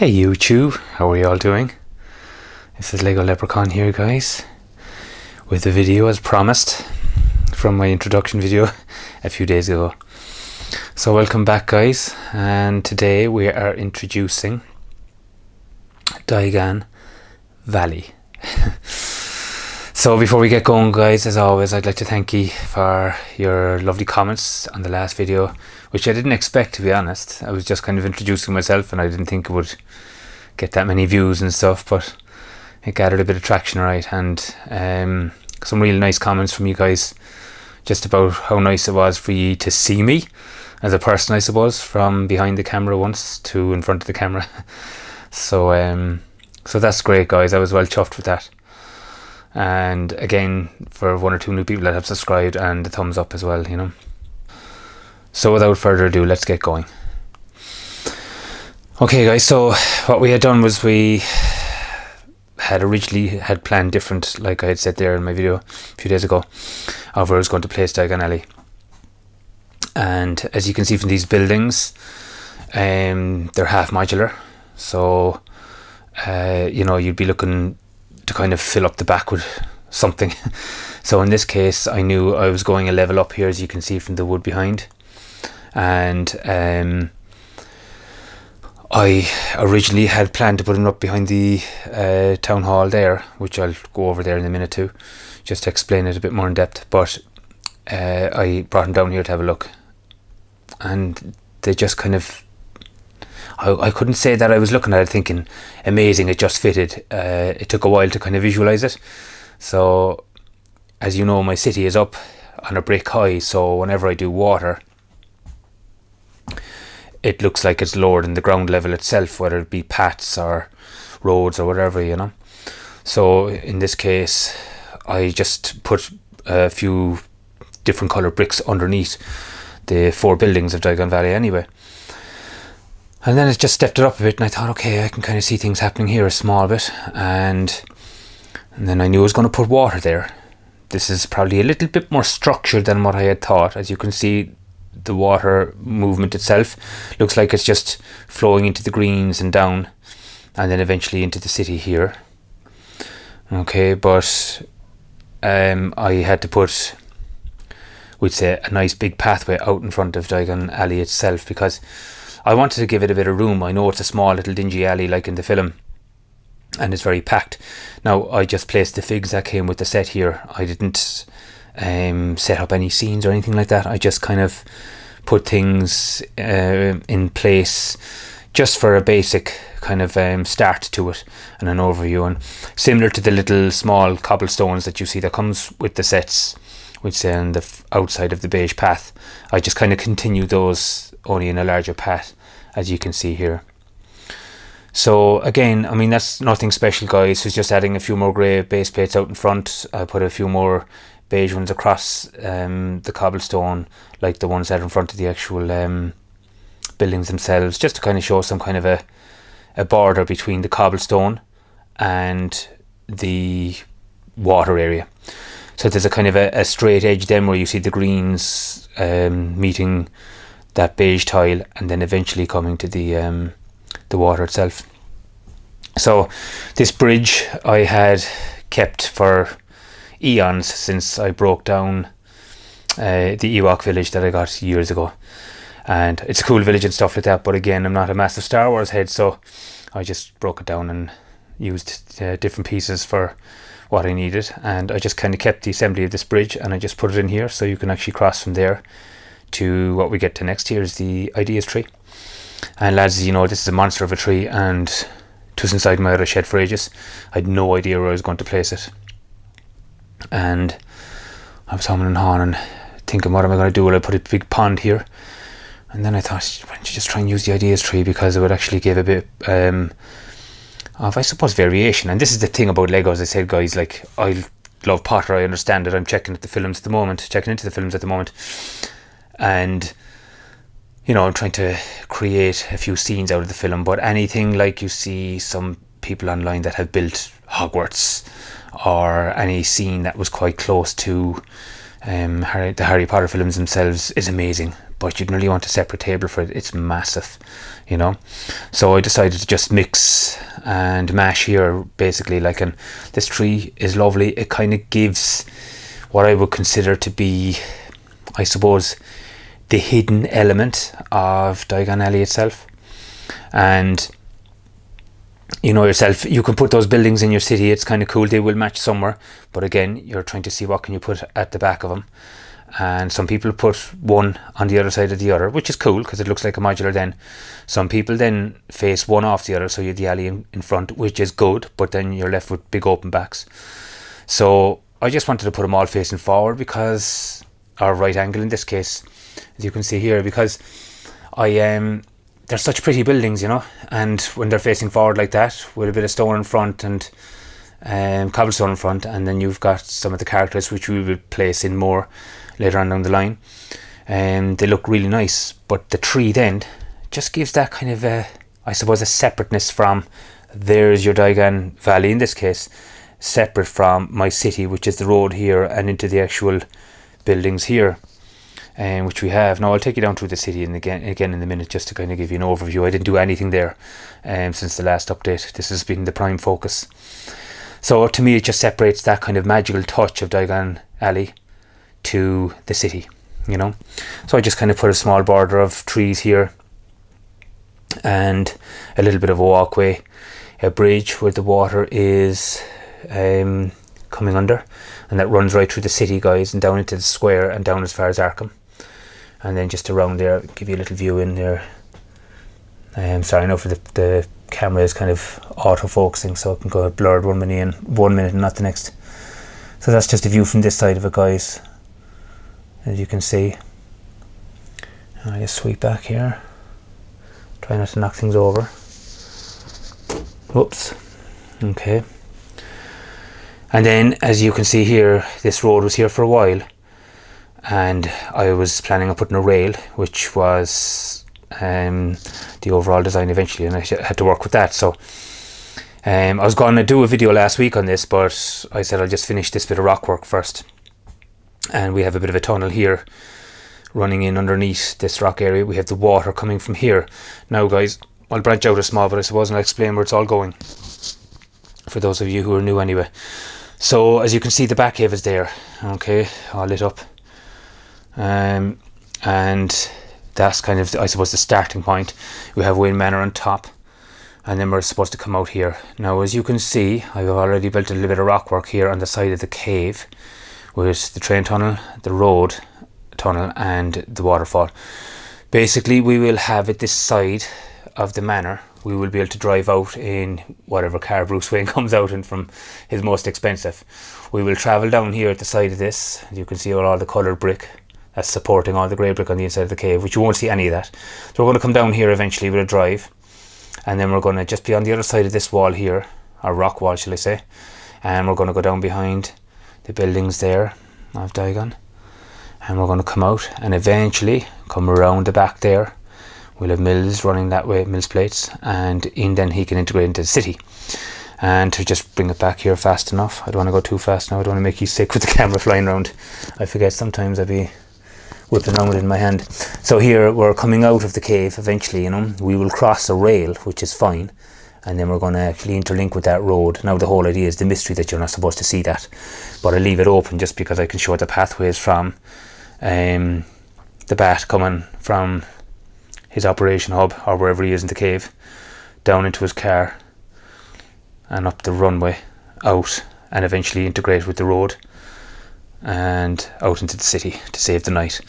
Hey YouTube, how are you all doing? This is Lego Leprechaun here, guys, with a video as promised from my introduction video a few days ago. So welcome back, guys, and today we are introducing Diagon Valley. So before we get going, guys, as always, I'd like to thank you for your lovely comments on the last video, which I didn't expect, to be honest. I was just kind of introducing myself and I didn't think it would get that many views and stuff, but it gathered a bit of traction, right? And some really nice comments from you guys just about how nice it was for you to see me as a person, I suppose, from behind the camera once to in front of the camera. So that's great, guys. I was well chuffed with that. And again, for one or two new people that have subscribed, and the thumbs up as well, you know. So without further ado, let's get going. Okay, guys, so what we had done was we had originally planned different, like I had said there in my video a few days ago, of where I was going to place Diagon Alley. And as you can see from these buildings, they're half modular, so you know, you'd be looking to kind of fill up the back with something. So in this case, I knew I was going a level up here, as you can see from the wood behind. And I originally had planned to put them up behind the town hall there, which I'll go over there in a minute too, just to explain it a bit more in depth. But I brought them down here to have a look, and they just kind of, I couldn't say that I was looking at it thinking amazing, it just fitted. It took a while to kind of visualize it. So as you know, my city is up on a brick high, so whenever I do water, it looks like it's lower than the ground level itself, whether it be paths or roads or whatever, you know. So in this case, I just put a few different colour bricks underneath the four buildings of Diagon Valley anyway. And then it just stepped it up a bit, and I thought, okay, I can kind of see things happening here a small bit. And then I knew I was going to put water there. This is probably a little bit more structured than what I had thought. As you can see, the water movement itself looks like it's just flowing into the greens and down, and then eventually into the city here. Okay, but I had to put, we'd say, a nice big pathway out in front of Diagon Alley itself, because I wanted to give it a bit of room. I know it's a small little dingy alley like in the film, and it's very packed. Now I just placed the figs that came with the set here. I didn't set up any scenes or anything like that. I just kind of put things in place just for a basic kind of start to it and an overview. And similar to the little small cobblestones that you see that comes with the sets, which say on the outside of the beige path, I just kind of continue those only in a larger path, as you can see here. So again, I mean, that's nothing special, guys. It's just adding a few more grey base plates out in front. I put a few more beige ones across the cobblestone, like the ones that are in front of the actual buildings themselves, just to kind of show some kind of a border between the cobblestone and the water area. So there's a kind of a straight edge then where you see the greens meeting that beige tile, and then eventually coming to the water itself. So this bridge I had kept for eons, since I broke down the Ewok village that I got years ago, and it's a cool village and stuff like that, but again, I'm not a massive Star Wars head, so I just broke it down and used different pieces for what I needed. And I just kind of kept the assembly of this bridge, and I just put it in here so you can actually cross from there to what we get to next here is the ideas tree. And lads, you know, this is a monster of a tree, and it was inside my other shed for ages. I had no idea where I was going to place it, and I was humming and hawing, thinking, what am I going to do? Will I put a big pond here? And then I thought, why don't you just try and use the ideas tree, because it would actually give a bit of, I suppose, variation. And this is the thing about Lego, as I said, guys, like, I love Potter, I understand it. I'm checking into the films at the moment, and you know, I'm trying to create a few scenes out of the film. But anything like you see some people online that have built Hogwarts, or any scene that was quite close to the Harry Potter films themselves, is amazing. but you'd nearly want a separate table for it. It's massive, you know. So I decided to just mix and mash here, basically. Like, and this tree is lovely. It kind of gives what I would consider to be, I suppose, the hidden element of Diagon Alley itself. And you know yourself, you can put those buildings in your city, it's kind of cool, they will match somewhere, but again, you're trying to see what can you put at the back of them. And some people put one on the other side of the other, which is cool because it looks like a modular den. Some people then face one off the other, so you have the alley in front, which is good, but then you're left with big open backs. So I just wanted to put them all facing forward, because, or right angle in this case, as you can see here, because they're such pretty buildings, you know, and when they're facing forward like that, with a bit of stone in front and cobblestone in front, and then you've got some of the characters which we will place in more later on down the line, and they look really nice. But the tree then just gives that kind of I suppose a separateness from, there's your Diagon Valley in this case, separate from my city, which is the road here, and into the actual buildings here, which we have. Now I'll take you down through the city and again in a minute, just to kind of give you an overview. I didn't do anything there since the last update. This has been the prime focus. So to me, it just separates that kind of magical touch of Diagon Alley to the city, you know. So I just kind of put a small border of trees here, and a little bit of a walkway, a bridge where the water is coming under, and that runs right through the city, guys, and down into the square and down as far as Arkham. And then just around there, give you a little view in there. Sorry, I know for the camera is kind of auto-focusing, so it can go blurred 1 minute and not the next. So that's just a view from this side of it, guys, as you can see. And I just sweep back here. Try not to knock things over. Whoops. Okay. And then, as you can see here, this road was here for a while, and I was planning on putting a rail, which was the overall design eventually, and I had to work with that. So I was going to do a video last week on this, but I said I'll just finish this bit of rock work first. And we have a bit of a tunnel here running in underneath this rock area. We have the water coming from here. Now, guys, I'll branch out a small, but I suppose I'll explain where it's all going, for those of you who are new anyway. So as you can see, the back cave is there, okay, all lit up, and that's kind of, I suppose, the starting point. We have Wayne Manor on top, and then we're supposed to come out here. Now, as you can see, I've already built a little bit of rock work here on the side of the cave, with the train tunnel, the road tunnel, and the waterfall. Basically, we will have it this side of the manor. We will be able to drive out in whatever car Bruce Wayne comes out in from his most expensive. We will travel down here at the side of this. You can see all the coloured brick that's supporting all the grey brick on the inside of the cave, which you won't see any of that. So we're going to come down here eventually with a drive, and then we're going to just be on the other side of this wall here, or rock wall shall I say, and we're going to go down behind the buildings there of Diagon, and we're going to come out and eventually come around the back there. We'll have Mills running that way, Mills plates, and then he can integrate into the city. And to just bring it back here fast enough, I don't want to go too fast now, I don't want to make you sick with the camera flying around. I forget sometimes, I'd be whipping around with it in my hand. So here we're coming out of the cave eventually, you know. We will cross a rail, which is fine, and then we're going to actually interlink with that road. Now the whole idea is the mystery that you're not supposed to see that, but I leave it open just because I can show the pathways from the Bat coming from his operation hub, or wherever he is in the cave, down into his car and up the runway, out, and eventually integrate with the road and out into the city to save the night.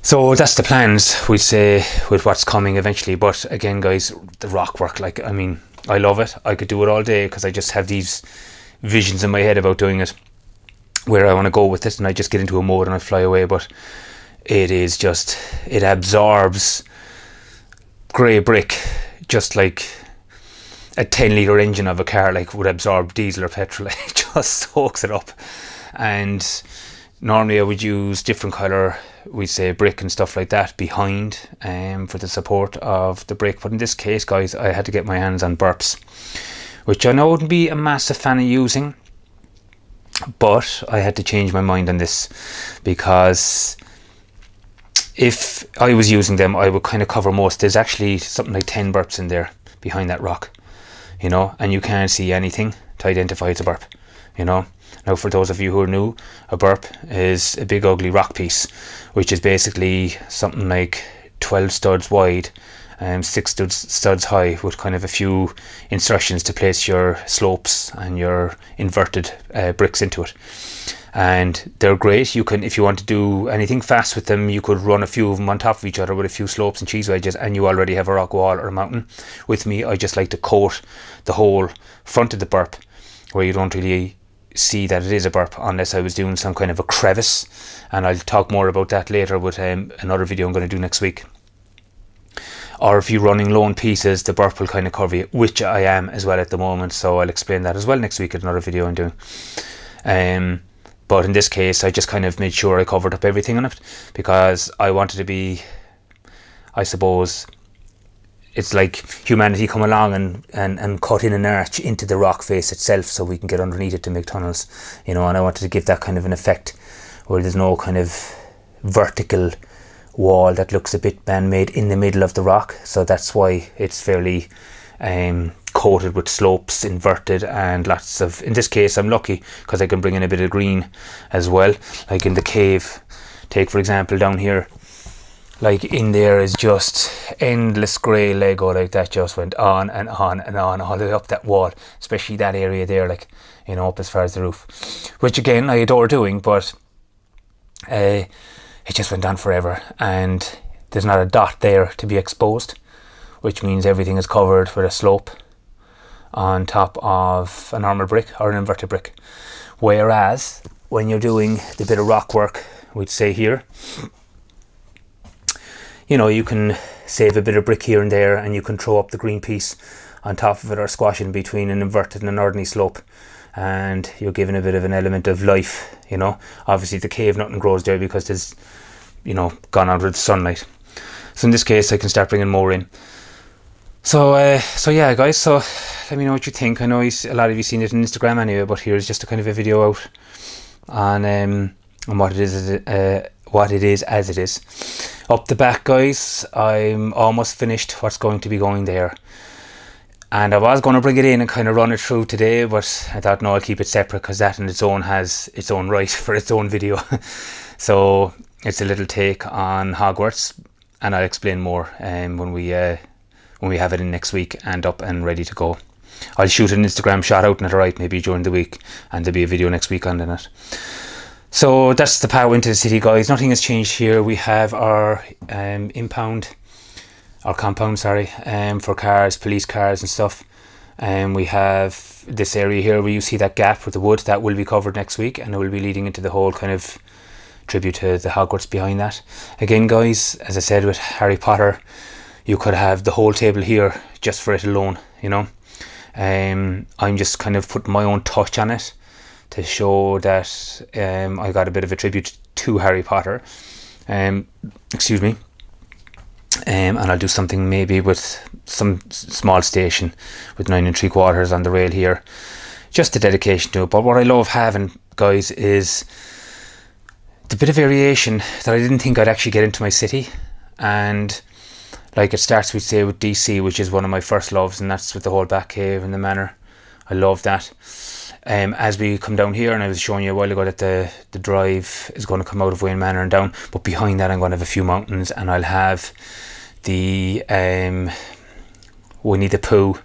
So that's the plans, we say, with what's coming eventually. But again, guys, the rock work, like, I mean, I love it. I could do it all day because I just have these visions in my head about doing it, where I want to go with it, and I just get into a mode and I fly away. But it is just, it absorbs grey brick just like a 10-litre engine of a car like would absorb diesel or petrol. It just soaks it up. And normally I would use different colour, we say, brick and stuff like that behind for the support of the brick, but in this case, guys, I had to get my hands on burps, which I know wouldn't be a massive fan of using, but I had to change my mind on this because if I was using them, I would kind of cover most. There's actually something like 10 burps in there behind that rock, you know, and you can't see anything to identify it's a burp, you know. Now, for those of you who are new, a burp is a big ugly rock piece, which is basically something like 12 studs wide and 6 studs high, with kind of a few instructions to place your slopes and your inverted bricks into it. And they're great. You can, if you want to do anything fast with them, you could run a few of them on top of each other with a few slopes and cheese wedges, and you already have a rock wall or a mountain. With me, I just like to coat the whole front of the burp, where you don't really see that it is a burp unless I was doing some kind of a crevice, and I'll talk more about that later with another video I'm going to do next week. Or if you're running lone pieces, the burp will kind of cover you, which I am as well at the moment, so I'll explain that as well next week in another video I'm doing. But in this case, I just kind of made sure I covered up everything on it, because I wanted to be, I suppose, it's like humanity come along and cut in an arch into the rock face itself so we can get underneath it to make tunnels, you know, and I wanted to give that kind of an effect where there's no kind of vertical wall that looks a bit man-made in the middle of the rock. So that's why it's fairly coated with slopes, inverted, and lots of, in this case I'm lucky because I can bring in a bit of green as well, like in the cave. Take for example down here, like in there is just endless grey Lego, like that just went on and on and on all the way up that wall, especially that area there, like, you know, up as far as the roof, which again I adore doing, but it just went on forever, and there's not a dot there to be exposed, which means everything is covered with a slope on top of a normal brick or an inverted brick. Whereas when you're doing the bit of rock work, we'd say here, you know, you can save a bit of brick here and there, and you can throw up the green piece on top of it or squash in between an inverted and an ordinary slope, and you're given a bit of an element of life, you know. Obviously the cave, nothing grows there because there's, you know, gone out with the sunlight. So in this case I can start bringing more in. So yeah guys, so let me know what you think. I know a lot of you seen it on Instagram anyway, but here's just a kind of a video out on what it is as it is. Up the back guys, I'm almost finished what's going to be going there, and I was going to bring it in and kind of run it through today, but I thought no, I'll keep it separate because that in its own has its own right for its own video. So it's a little take on Hogwarts, and I'll explain more when we have it in next week and up and ready to go. I'll shoot an Instagram shot out in it, alright, maybe during the week, and there'll be a video next week on it. So that's the path into the city guys. Nothing has changed here. We have our compound, for cars, police cars and stuff. We have this area here where you see that gap with the wood, that will be covered next week, and it will be leading into the whole kind of tribute to the Hogwarts behind that. Again guys, as I said with Harry Potter, you could have the whole table here just for it alone, you know. I'm just kind of putting my own touch on it to show that I got a bit of a tribute to Harry Potter. Excuse me. And I'll do something maybe with some small station with 9 3/4 on the rail here, just a dedication to it. But what I love having guys is the bit of variation that I didn't think I'd actually get into my city. And like it starts, we'd say, with DC, which is one of my first loves, and that's with the whole back cave and the manor. I love that. As we come down here, and I was showing you a while ago that the drive is going to come out of Wayne Manor and down, but behind that I'm going to have a few mountains, and I'll have the Winnie the Pooh,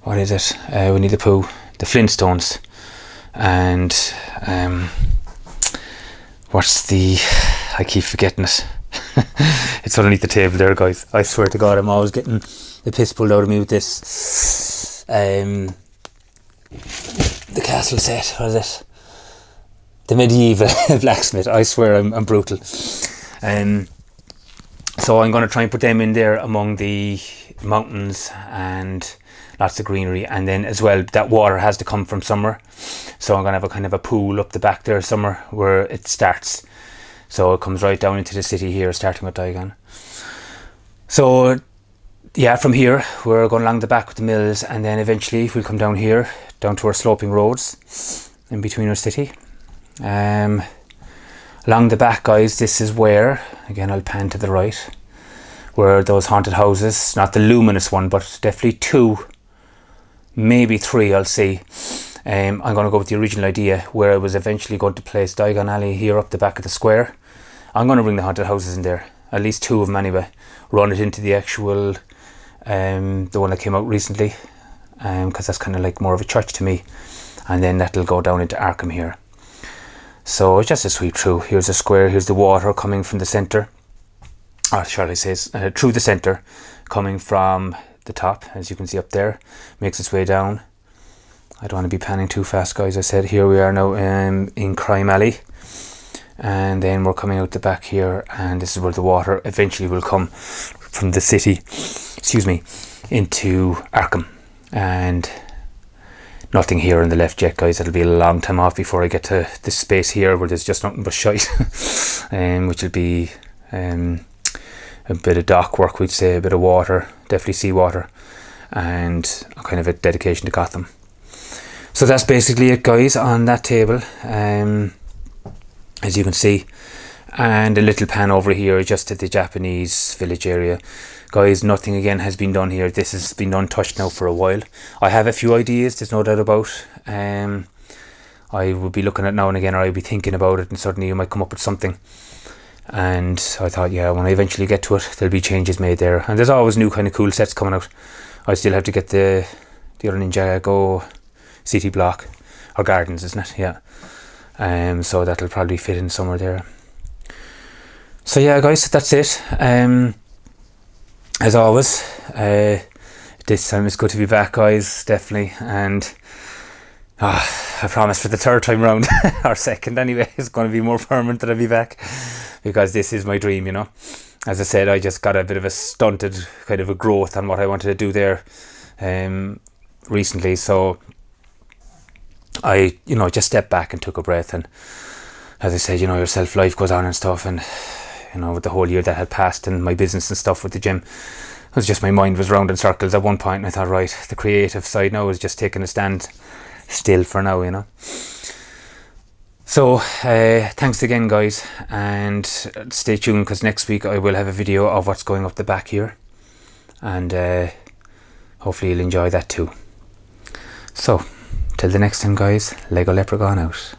what is it? Winnie the Pooh, the Flintstones, and what's the, I keep forgetting it. It's underneath the table there guys. I swear to God, I'm always getting the piss pulled out of me with this. The castle set, what is it? The medieval blacksmith. I swear I'm brutal. So I'm going to try and put them in there among the mountains and lots of greenery, and then as well that water has to come from somewhere, so I'm going to have a kind of a pool up the back there somewhere where it starts, so it comes right down into the city here, starting with Diagon. So yeah, from here we're going along the back with the mills, and then eventually we'll come down here, down to our sloping roads in between our city. A Along the back, guys, this is where, again I'll pan to the right, where those haunted houses, not the luminous one, but definitely 2, maybe 3, I'll see. I'm going to go with the original idea where I was eventually going to place Diagon Alley here up the back of the square. I'm going to bring the haunted houses in there, at least 2 of them anyway, run it into the actual, the one that came out recently, because that's kind of like more of a church to me, and then that'll go down into Arkham here. So it's just a sweep through. Here's a square, here's the water coming from the centre, or shall I say through the centre, coming from the top, as you can see up there, makes its way down. I don't want to be panning too fast, guys. I said here we are now in Crime Alley, and then we're coming out the back here, and this is where the water eventually will come from the city, excuse me, into Arkham. And nothing here on the left yet, guys. It'll be a long time off before I get to this space here where there's just nothing but shite, which will be a bit of dock work, we'd say, a bit of water, definitely seawater, and kind of a dedication to Gotham. So that's basically it, guys, on that table, as you can see. And a little pan over here just at the Japanese village area. Guys, nothing again has been done here. This has been untouched now for a while. I have a few ideas, there's no doubt about. I will be looking at now and again, or I'll be thinking about it, and suddenly you might come up with something. And I thought, yeah, when I eventually get to it, there'll be changes made there. And there's always new kind of cool sets coming out. I still have to get the other Ninjago city block, or gardens, isn't it? Yeah. So that'll probably fit in somewhere there. So yeah, guys, that's it. As always, this time it's good to be back, guys, definitely. And I promise for the 3rd time round, or 2nd anyway, it's going to be more permanent that I'll be back, because this is my dream, you know. As I said, I just got a bit of a stunted kind of a growth on what I wanted to do there recently. So I, just stepped back and took a breath. And as I said, yourself, life goes on and stuff. And with the whole year that had passed and my business and stuff with the gym, it was just, my mind was round in circles at one point, and I thought, right, the creative side now is just taking a stand still for now, So thanks again, guys, and stay tuned, because next week I will have a video of what's going up the back here, and hopefully you'll enjoy that too. So till the next time, guys, Lego Leprechaun out.